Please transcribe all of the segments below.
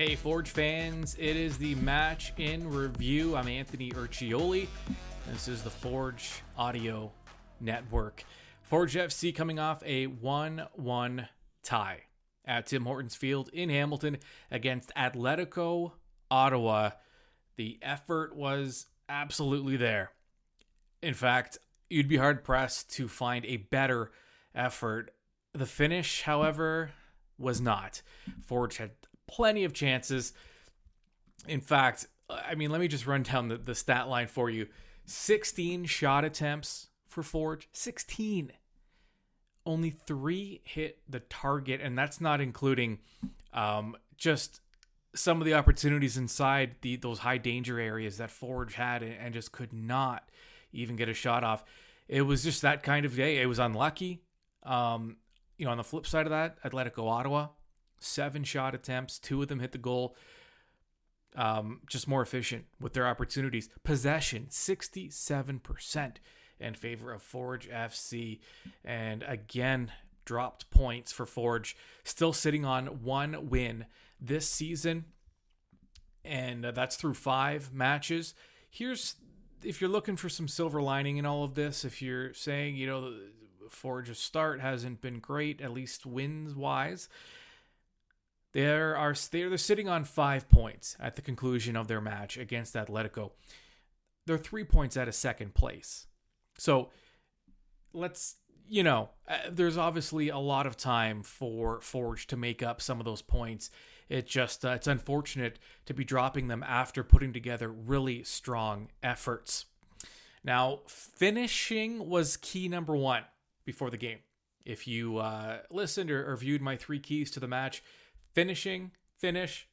Hey, Forge fans, it is the match in review. I'm Anthony Urciuoli. This is the Forge Audio Network. Forge FC coming off a 1-1 tie at Tim Hortons Field in Hamilton against Atletico Ottawa. The effort was absolutely there. In fact, you'd be hard-pressed to find a better effort. The finish, however, was not. Forge had plenty of chances. In fact, let me just run down the stat line for you. 16 shot attempts for Forge. 16. Only 3 hit the target, and that's not including just some of the opportunities inside those high danger areas that Forge had and just could not even get a shot off. It was just that kind of day. It was unlucky. On the flip side of that, Atletico Ottawa, 7 shot attempts, 2 of them hit the goal. Just more efficient with their opportunities. Possession, 67% in favor of Forge FC. And again, dropped points for Forge. Still sitting on 1 win this season. And that's through 5 matches. If you're looking for some silver lining in all of this, if you're saying, Forge's start hasn't been great, at least wins-wise, they're sitting on 5 points at the conclusion of their match against Atletico. They're 3 points out of second place. So there's obviously a lot of time for Forge to make up some of those points. It just it's unfortunate to be dropping them after putting together really strong efforts. Now, finishing was key number 1 before the game. If you listened or viewed my 3 keys to the match, finish,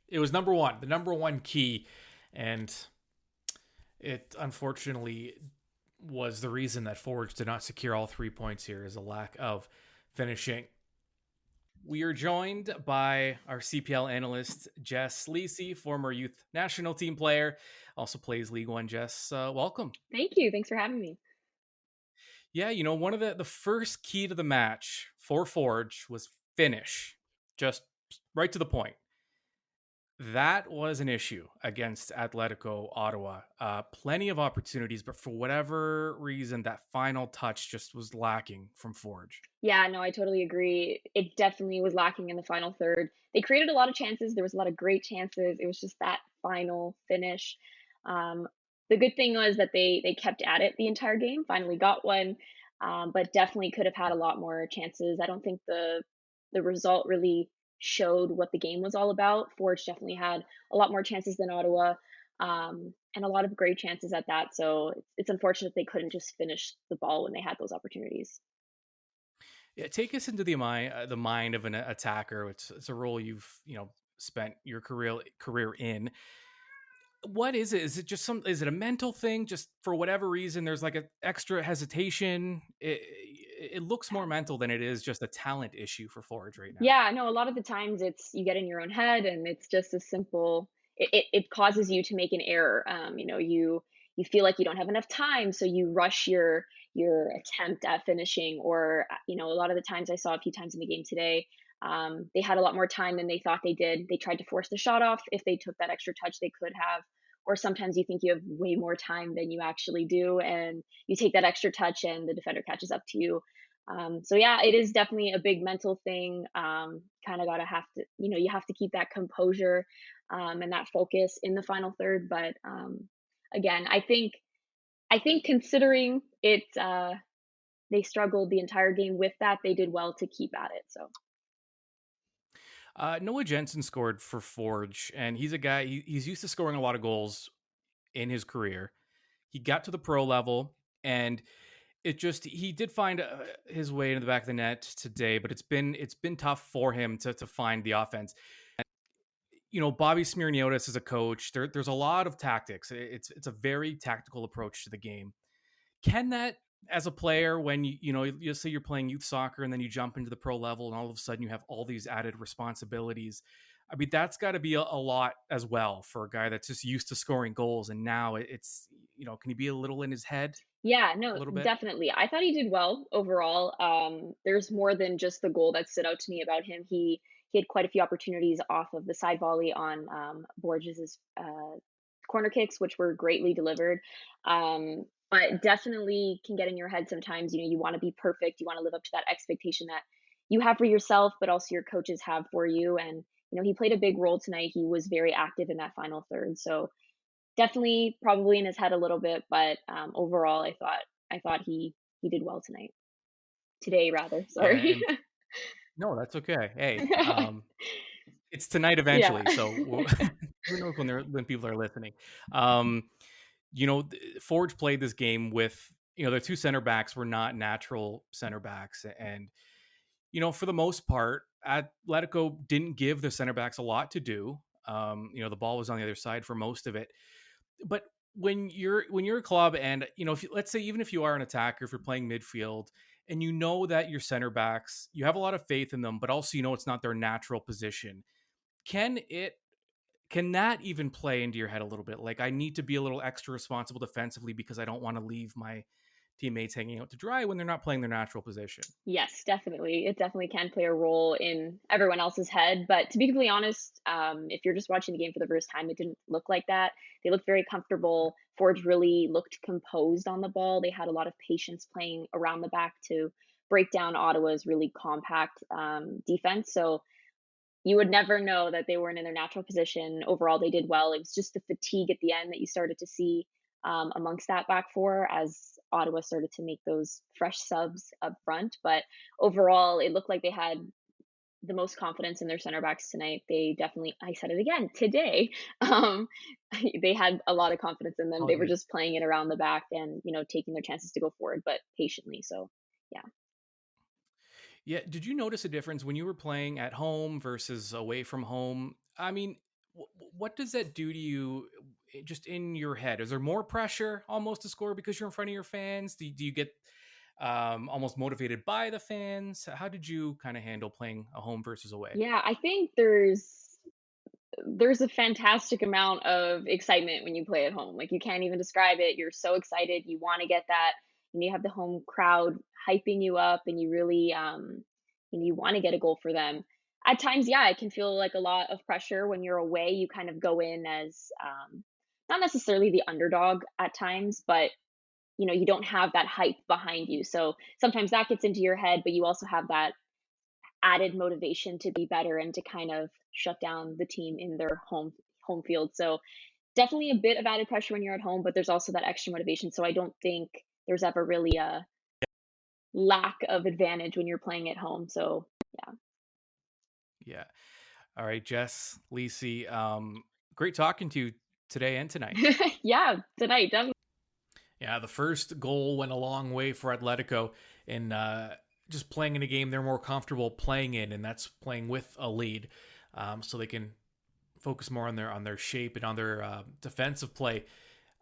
it was number 1, the number 1 key. And it unfortunately was the reason that Forge did not secure all 3 points here, is a lack of finishing. We are joined by our CPL analyst, Jess Lisi, former youth national team player, also plays League One. Jess, welcome. Thank you. Thanks for having me. Yeah, one of the first key to the match for Forge was finish. Just right to the point. That was an issue against Atletico Ottawa. Plenty of opportunities, but for whatever reason, that final touch just was lacking from Forge. Yeah, no, I totally agree. It definitely was lacking in the final third. They created a lot of chances. There was a lot of great chances. It was just that final finish. Um, the good thing was that they kept at it the entire game. Finally got one, but definitely could have had a lot more chances. I don't think the result really showed what the game was all about. Forge definitely had a lot more chances than Ottawa, and a lot of great chances at that. So it's unfortunate they couldn't just finish the ball when they had those opportunities. Yeah, take us into the mind of an attacker. It's a role you've spent your career in. What is it? Is it just is it a mental thing? Just for whatever reason, there's like an extra hesitation. It looks more mental than it is just a talent issue for Forge right now. Yeah, no, a lot of the times it's you get in your own head and it's just as simple. It causes you to make an error. You feel like you don't have enough time, so you rush your attempt at finishing. Or a lot of the times I saw a few times in the game today, they had a lot more time than they thought they did. They tried to force the shot off. If they took that extra touch, they could have. Or sometimes you think you have way more time than you actually do, and you take that extra touch, and the defender catches up to you. So yeah, it is definitely a big mental thing. Kind of gotta have to, you have to keep that composure, and that focus in the final third. But again, I think considering it, they struggled the entire game with that. They did well to keep at it. So Noah Jensen scored for Forge, and he's a guy. He's used to scoring a lot of goals in his career. He got to the pro level, and he did find his way into the back of the net today, but it's been tough for him to find the offense. Bobby Smirniotis is a coach. There's a lot of tactics. It's a very tactical approach to the game. Can that, as a player, when you say you're playing youth soccer and then you jump into the pro level and all of a sudden you have all these added responsibilities, that's got to be a lot as well for a guy that's just used to scoring goals, and now it's can he be a little in his head? yeah, A no, little bit. definitely. I thought he did well overall. There's more than just the goal that stood out to me about him. he had quite a few opportunities off of the side volley on Borges's corner kicks, which were greatly delivered. But definitely can get in your head sometimes. You want to be perfect. You want to live up to that expectation that you have for yourself, but also your coaches have for you. And he played a big role tonight. He was very active in that final third. So definitely, probably in his head a little bit, but overall, I thought he did well tonight. Today, rather. Yeah, Sorry. and no, that's okay. Hey, it's tonight Yeah. eventually, so who knows when people are listening. Um, Forge played this game with their two center backs were not natural center backs, and for the most part, Atletico didn't give the center backs a lot to do. The ball was on the other side for most of it, but when you're a club, and if let's say even if you are an attacker, if you're playing midfield, and that your center backs, you have a lot of faith in them, but also it's not their natural position. Can it can that even play into your head a little bit? Like, I need to be a little extra responsible defensively because I don't want to leave my teammates hanging out to dry when they're not playing their natural position. Yes, definitely. It definitely can play a role in everyone else's head. But to be completely honest, if you're just watching the game for the first time, it didn't look like that. They looked very comfortable. Forge really looked composed on the ball. They had a lot of patience playing around the back to break down Ottawa's really compact defense. So you would never know that they weren't in their natural position. Overall, they did well. It was just the fatigue at the end that you started to see amongst that back four as Ottawa started to make those fresh subs up front. But overall, it looked like they had the most confidence in their center backs tonight. They definitely, I said it again today, um, they had a lot of confidence in them. Oh, They were good. just playing it around the back and, taking their chances to go forward, but patiently. So, yeah. Yeah. Did you notice a difference when you were playing at home versus away from home? I mean, what does that do to you just in your head? Is there more pressure almost to score because you're in front of your fans? Do you get almost motivated by the fans? How did you kind of handle playing a home versus away? Yeah, I think there's a fantastic amount of excitement when you play at home. Like, you can't even describe it. You're so excited. You want to get that, and you have the home crowd hyping you up, and you really, you want to get a goal for them. At times, yeah, it can feel like a lot of pressure when you're away. You kind of go in as not necessarily the underdog at times, but you don't have that hype behind you. So sometimes that gets into your head, but you also have that added motivation to be better and to kind of shut down the team in their home field. So definitely a bit of added pressure when you're at home, but there's also that extra motivation. So I don't think there's ever really a lack of advantage when you're playing at home. So Yeah. All right, Jess, Lisi, great talking to you today and tonight. yeah. Yeah, tonight definitely. Yeah, the first goal went a long way for Atletico in just playing in a game they're more comfortable playing in, and that's playing with a lead, so they can focus more on their shape and on their defensive play.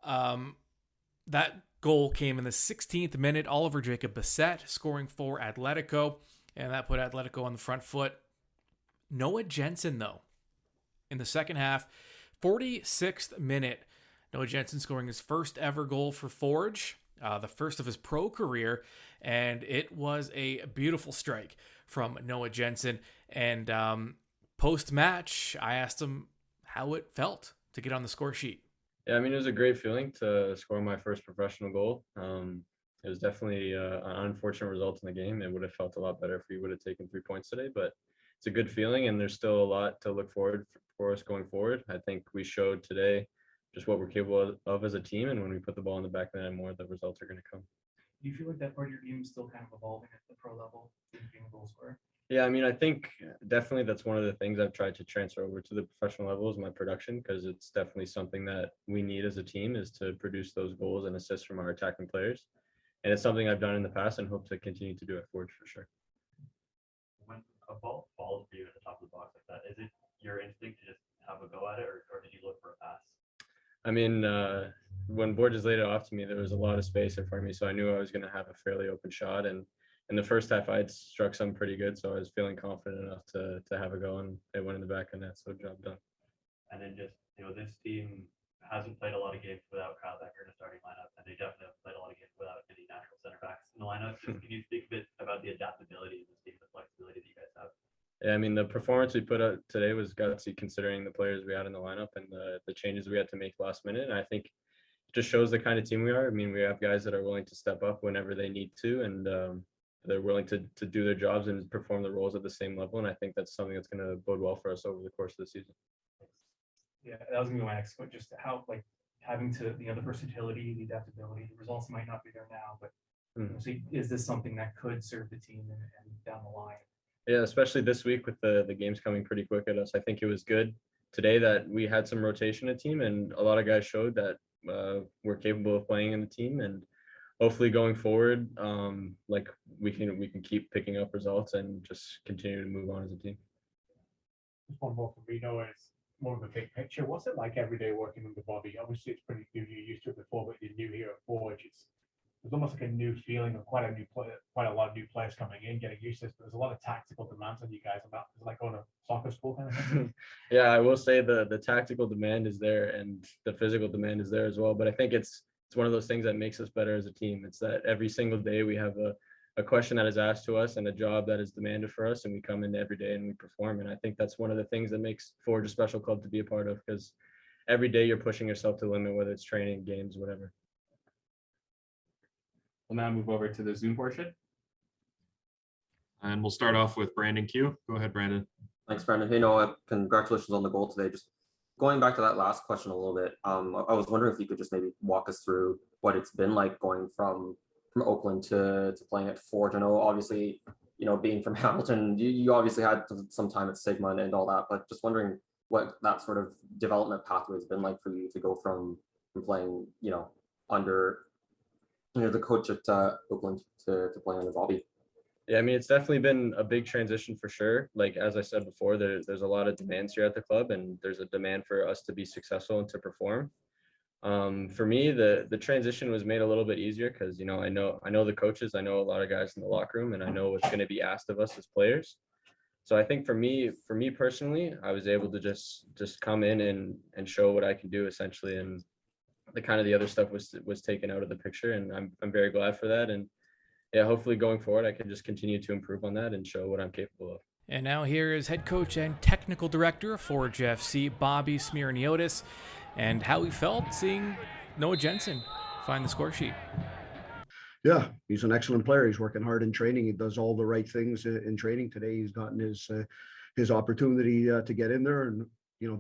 Um, that goal came in the 16th minute. Oliver Jacob Bissett scoring for Atletico, and that put Atletico on the front foot. Noah Jensen, though, in the second half, 46th minute, Noah Jensen scoring his first ever goal for Forge, the first of his pro career, and it was a beautiful strike from Noah Jensen. And post-match, I asked him how it felt to get on the score sheet. Yeah, I mean, it was a great feeling to score my first professional goal. It was definitely an unfortunate result in the game. It would have felt a lot better if we would have taken 3 points today, but it's a good feeling, and there's still a lot to look forward for us going forward. I think we showed today just what we're capable of as a team, and when we put the ball in the back of the net more, the results are going to come. Do you feel like that part of your game is still kind of evolving at the pro level, being a goal scorer? Yeah, I mean, I think definitely that's one of the things I've tried to transfer over to the professional level is my production, because it's definitely something that we need as a team is to produce those goals and assists from our attacking players. And it's something I've done in the past and hope to continue to do at Forge for sure. When a ball falls for you at the top of the box like that, is it your instinct to just have a go at it, or did you look for a pass? I mean, when Borges laid it off to me, there was a lot of space in front of me, so I knew I was going to have a fairly open shot. And in the first half, I had struck some pretty good, so I was feeling confident enough to have a go, and it went in the back of the net, so job done. And then just, this team hasn't played a lot of games without Kyle Becker in a starting lineup, and they definitely have played a lot of games without any natural center backs in the lineup. Just can you speak a bit about the adaptability of this team, the flexibility that you guys have? Yeah, I mean, the performance we put out today was gutsy considering the players we had in the lineup and the changes we had to make last minute. And I think it just shows the kind of team we are. I mean, we have guys that are willing to step up whenever they need to, and they're willing to do their jobs and perform the roles at the same level. And I think that's something that's going to bode well for us over the course of the season. Yeah, that was gonna be my next point, just how like having to, the versatility, the adaptability, the results might not be there now, but so is this something that could serve the team and down the line? Yeah, especially this week with the games coming pretty quick at us. I think it was good today that we had some rotation in the team, and a lot of guys showed that we're capable of playing in the team. And hopefully going forward, like we can keep picking up results and just continue to move on as a team. Just one more from me, Noah, is more of a big picture. What's it like every day working under Bobby? Obviously, it's pretty new. You're used to it before, but you're new here at Forge. There's almost like a new feeling of quite a lot of new players coming in, getting used to this. But there's a lot of tactical demands on you guys. It's like going to soccer school kind of thing. Yeah, I will say the tactical demand is there and the physical demand is there as well. But I think it's one of those things that makes us better as a team. It's that every single day we have a question that is asked to us and a job that is demanded for us, and we come in every day and we perform. And I think that's one of the things that makes Forge a special club to be a part of, because every day you're pushing yourself to the limit, whether it's training, games, whatever. We'll now move over to the Zoom portion. And we'll start off with Brandon Q. Go ahead, Brandon. Thanks, Brandon. Hey, Noah, congratulations on the goal today. Just going back to that last question a little bit, I was wondering if you could just maybe walk us through what it's been like going from Oakland to playing at Forge. I know, obviously, being from Hamilton, you obviously had some time at Sigma and all that, but just wondering what that sort of development pathway has been like for you to go from playing, under the coach at Oakland to playing under Bobby. Yeah, I mean, it's definitely been a big transition for sure. Like, as I said before, there's a lot of demands here at the club, and there's a demand for us to be successful and to perform. For me, the transition was made a little bit easier because, I know the coaches, I know a lot of guys in the locker room, and I know what's going to be asked of us as players. So I think for me personally, I was able to just come in and show what I can do essentially. And the other stuff was taken out of the picture, and I'm very glad for that. And yeah, hopefully going forward, I can just continue to improve on that and show what I'm capable of. And now here is head coach and technical director of Forge FC, Bobby Smirniotis, and how he felt seeing Noah Jensen find the score sheet. Yeah, he's an excellent player. He's working hard in training. He does all the right things in training. Today, he's gotten his opportunity to get in there. And,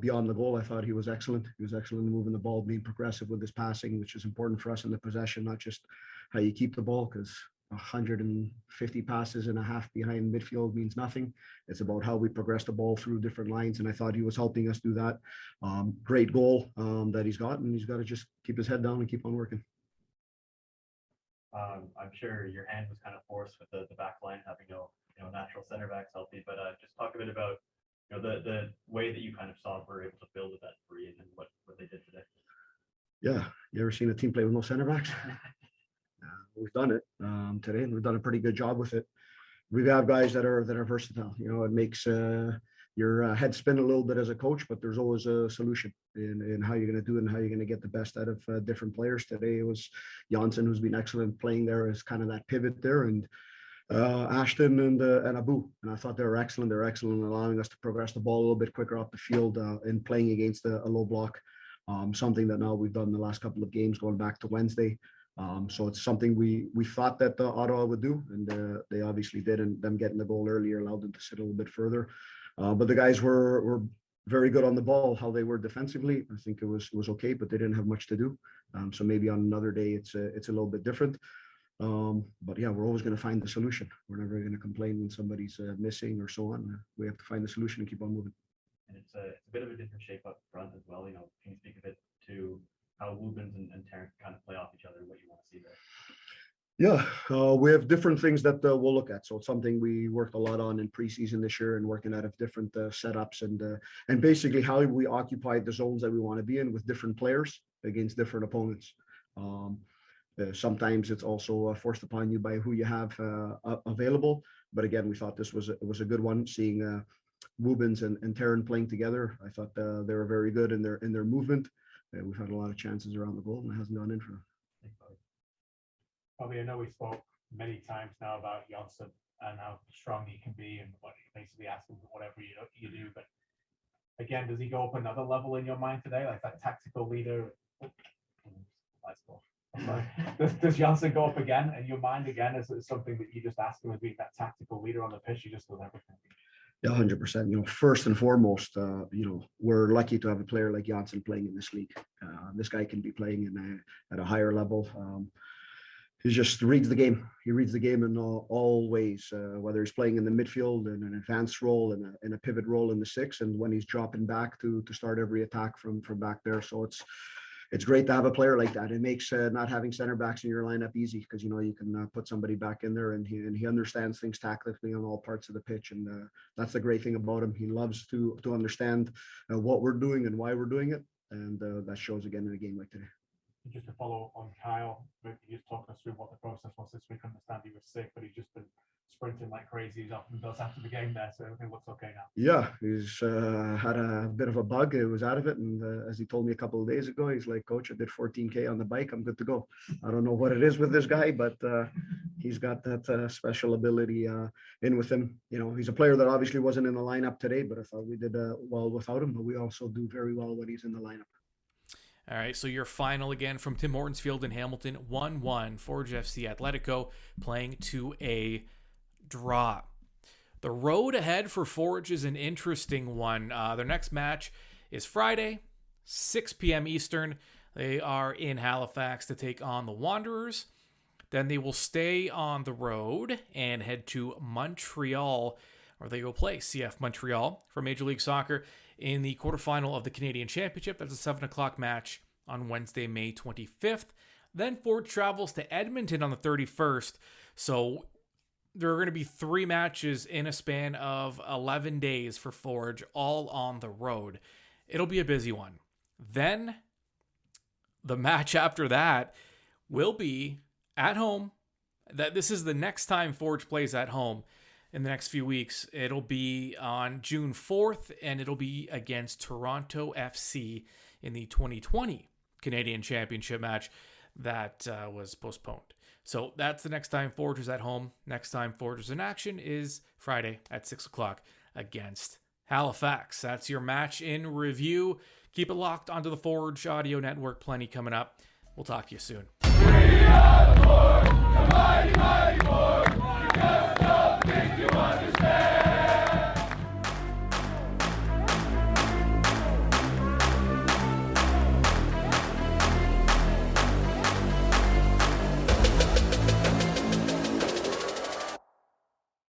beyond the goal, I thought he was excellent. He was excellent in moving the ball, being progressive with his passing, which is important for us in the possession, not just how you keep the ball, because 150 passes and a half behind midfield means nothing. It's about how we progress the ball through different lines, and I thought he was helping us do that. Great goal that he's got, and he's got to just keep his head down and keep on working. I'm sure your hand was kind of forced with the back line having no natural center backs healthy, but just talk a bit about the way that you kind of saw we're able to build with that three and what they did today. Yeah, you ever seen a team play with no center backs? We've done it today, and we've done a pretty good job with it. We have guys that are versatile. It makes your head spin a little bit as a coach, but there's always a solution in how you're going to do it and how you're going to get the best out of different players. Today it was Janssen, who's been excellent playing there as kind of that pivot there, and Ashton and Abu. And I thought they were excellent. They're excellent in allowing us to progress the ball a little bit quicker off the field and playing against a low block. Something that now we've done the last couple of games going back to Wednesday. So it's something we thought that Ottawa would do, and they obviously did, and them getting the goal earlier allowed them to sit a little bit further. But the guys were very good on the ball. How they were defensively, I think it was okay, but they didn't have much to do. So maybe on another day it's a little bit different. But yeah, we're always going to find the solution. We're never going to complain when somebody's missing or so on. We have to find the solution and keep on moving. And it's a bit of a different shape up front as well. Can you speak a bit to how Woobens and Terrence kind of play off each other and what you want to see there? Yeah, we have different things that we'll look at. So it's something we worked a lot on in preseason this year and working out of different setups and basically how we occupy the zones that we want to be in with different players against different opponents. Sometimes it's also forced upon you by who you have available. But again, we thought this was a good one. Seeing Woobens and Terran playing together, I thought they were very good in their movement. We've had a lot of chances around the goal and it hasn't gone in for them. Bobby, I know we spoke many times now about Janssen and how strong he can be, and what basically ask him whatever you do. But again, does he go up another level in your mind today, like that tactical leader? Does Janssen go up again in your mind again? Is it something that you just ask him as being that tactical leader on the pitch? He just does everything. Yeah, 100%. You know, first and foremost, you know, we're lucky to have a player like Janssen playing in this league. This guy can be playing at a higher level. He just reads the game. He reads the game in all ways, whether he's playing in the midfield in an advanced role, in a pivot role in the six, and when he's dropping back to start every attack from back there. So it's great to have a player like that. It makes not having center backs in your lineup easy, because, you know, you can put somebody back in there and he understands things tactically on all parts of the pitch. And that's the great thing about him. He loves to understand what we're doing and why we're doing it. And that shows again in a game like today. Just to follow up on Kyle, you just talk us through what the process was this week. I understand he was sick, but he's just been sprinting like crazy. He's often does after the game there, so everything looks okay now. Yeah, he's had a bit of a bug. It was out of it, and as he told me a couple of days ago, he's like, "Coach, I did 14K on the bike. I'm good to go." I don't know what it is with this guy, but he's got that special ability in with him. You know, he's a player that obviously wasn't in the lineup today, but I thought we did well without him. But we also do very well when he's in the lineup. All right, so your final again from Tim Hortons Field in Hamilton, 1-1, Forge FC Atletico playing to a draw. The road ahead for Forge is an interesting one. Their next match is Friday, 6 p.m. Eastern. They are in Halifax to take on the Wanderers. Then they will stay on the road and head to Montreal, where they will play CF Montreal for Major League Soccer in the quarterfinal of the Canadian Championship. That's a 7 o'clock match on Wednesday, May 25th. Then Forge travels to Edmonton on the 31st. So there are going to be 3 matches in a span of 11 days for Forge, all on the road. It'll be a busy one. Then the match after that will be at home. This is the next time Forge plays at home. In the next few weeks, it'll be on June 4th, and it'll be against Toronto FC in the 2020 Canadian Championship match that was postponed. So that's the next time Forge is at home. Next time Forge is in action is Friday at 6 o'clock against Halifax. That's your match in review. Keep it locked onto the Forge Audio Network. Plenty coming up. We'll talk to you soon.